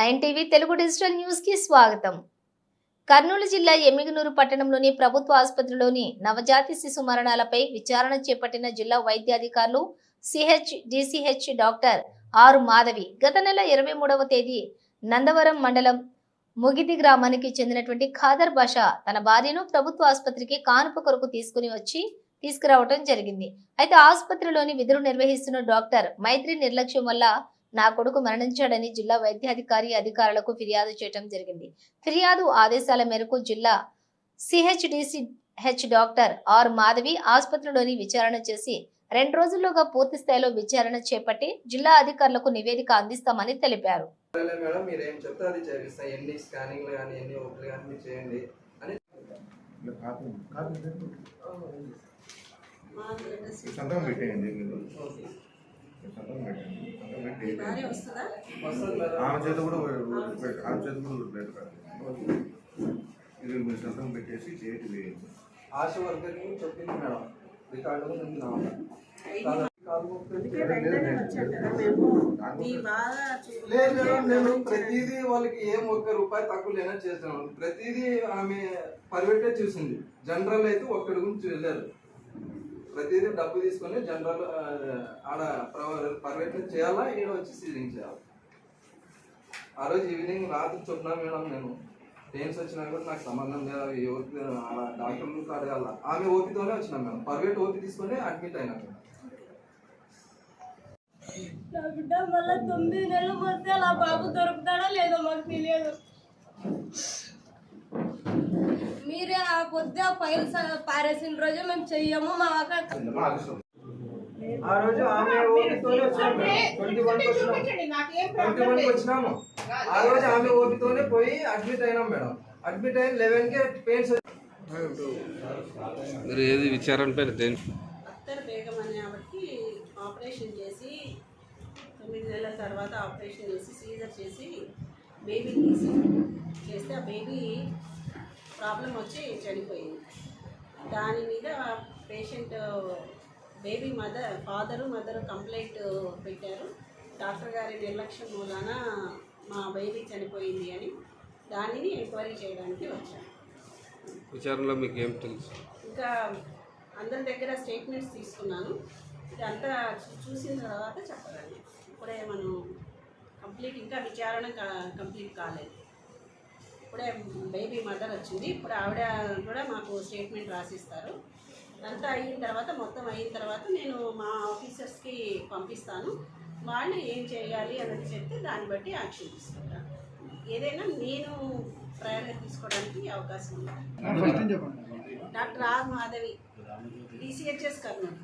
9 TV Telugu digital news కి స్వాగతం. కర్నూలు జిల్లా ఎమ్మిగనూరు పట్టణంలోని ప్రభుత్వ ఆసుపత్రిలోని నవజాత శిశు మరణాలపై విచారణ చేపట్టిన జిల్లా వైద్యాధికారులు డిసిహెచ్ డాక్టర్ ఆర్ మాధవి గత నెల 23వ తేదీ నందవరం మండలం ముగిది గ్రామానికి చెందినటువంటి ఖాదర్ బాషా తన భార్యను ప్రభుత్వ ఆసుపత్రికి కానుక కొరకు తీసుకురావడం జరిగింది. అయితే ఆసుపత్రిలోని విధులు నిర్వహిస్తున్న డాక్టర్ మైత్రి నిర్లక్ష్యం వల్ల నా కొడుకు మరణించాడని జిల్లా వైద్యాధికారి అధికారులకు ఫిర్యాదు చేయడం జరిగింది. ఫిర్యాదు ఆదేశాల మేరకు జిల్లా సిహెచ్డిసిహెచ్ డాక్టర్ ఆర్ మాధవి ఆసుపత్రిలోని విచారణ చేసి 2 రోజుల్లోగా పూర్తి స్థాయిలో విచారణ చేపట్టి జిల్లా అధికారులకు నివేదిక అందిస్తామని తెలిపారు. మేడం మీరు ఏం చెప్తే అది చేపిస్తా, ఎన్ని స్కానింగ్లు కానీ ఎన్ని ఓపీలు కానీ మీరు చేయండి అని సంతకం పెట్టేయండి. ఆమె చేత కూడా ఇది మీరు సంతకం పెట్టేసి చేతి వేయండి. ఆశ వర్గర్ని చెప్పింది మేడం, రికార్డు లేదు. నేను ప్రతిదీ వాళ్ళకి ఏం ₹1 తక్కువ లేనని చేస్తున్నాను. ప్రతిదీ ఆమె పర్ఫెక్టే చూసింది. జనరల్ అయితే ఒక్కడి గురించి వెళ్ళారు. ప్రతిదీ డబ్బు తీసుకొని జనరల్ ఆడ పర్ఫెక్ట్ చేయాలా, ఈడ వచ్చి సీలింగ్ చేయాలి. ఆ రోజు ఈవినింగ్ రాత్రి చెప్పినా మేడం, నేను పెయిన్స్ వచ్చినా కూడా నాకు సంబంధం లేదు, అవి ఎవరికి డాక్టర్లకు అడగాల. ఆమె ఓపితోనే వచ్చినా మేడం, పర్ఫెక్ట్ ఓపి తీసుకొని అడ్మిట్ అయినా మేడం. నా బిడ్డ మళ్ళీ 9 నెలలు పోతే అలా బాబు దొరుకుతాడో లేదో మాకు తెలియదు. మీరే ఆ పొద్దు ఫైల్స్ పారేసిన రోజు మేము చెయ్యము. మా ఆ రోజు ఆమె ఓపితోనే వచ్చినాము. ఆ రోజు ఆమె ఓపితోనే పోయి అడ్మిట్ అయినాం మేడం. అడ్మిట్ అయిన 11కే పెయిన్స్. మీరు ఏది విచారణ పేరు అత్తర్ బేగం అనే ఆవిడకి ఆపరేషన్ చేసి 9 నెలల తర్వాత ఆపరేషన్ చేసి సీజర్ చేసి బేబీ చేస్తే ఆ బేబీ ప్రాబ్లం వచ్చి చనిపోయింది. దాని మీద patient baby father mother complaint పెట్టారు. డాక్టర్ గారి నిర్లక్ష్యం మూలాన మా బేబీ చనిపోయింది అని దానిని ఎంక్వైరీ చేయడానికి వచ్చాను. విచారణలో మీకు ఏం తెలుసు? ఇంకా అందరి దగ్గర స్టేట్మెంట్స్ తీసుకున్నాను. ఇదంతా చూసిన తర్వాత చెప్పగలను. ఇప్పుడే మనం ఇంకా విచారణ కంప్లీట్ కాలేదు. ఇప్పుడే బేబీ మదర్ వచ్చింది. ఇప్పుడు ఆవిడ కూడా మాకు స్టేట్మెంట్ రాసిస్తారు. అంతా అయిన తర్వాత మొత్తం అయిన తర్వాత నేను మా ఆఫీసర్స్కి పంపిస్తాను. వాళ్ళు ఏం చేయాలి అన్నది చెప్తే దాన్ని బట్టి యాక్షన్ తీసుకుంటాను. ఏదైనా నేను ప్రయారిటీ తీసుకోవడానికి అవకాశం ఉంది. Doctor R Madhavi, DCHS Kurnool.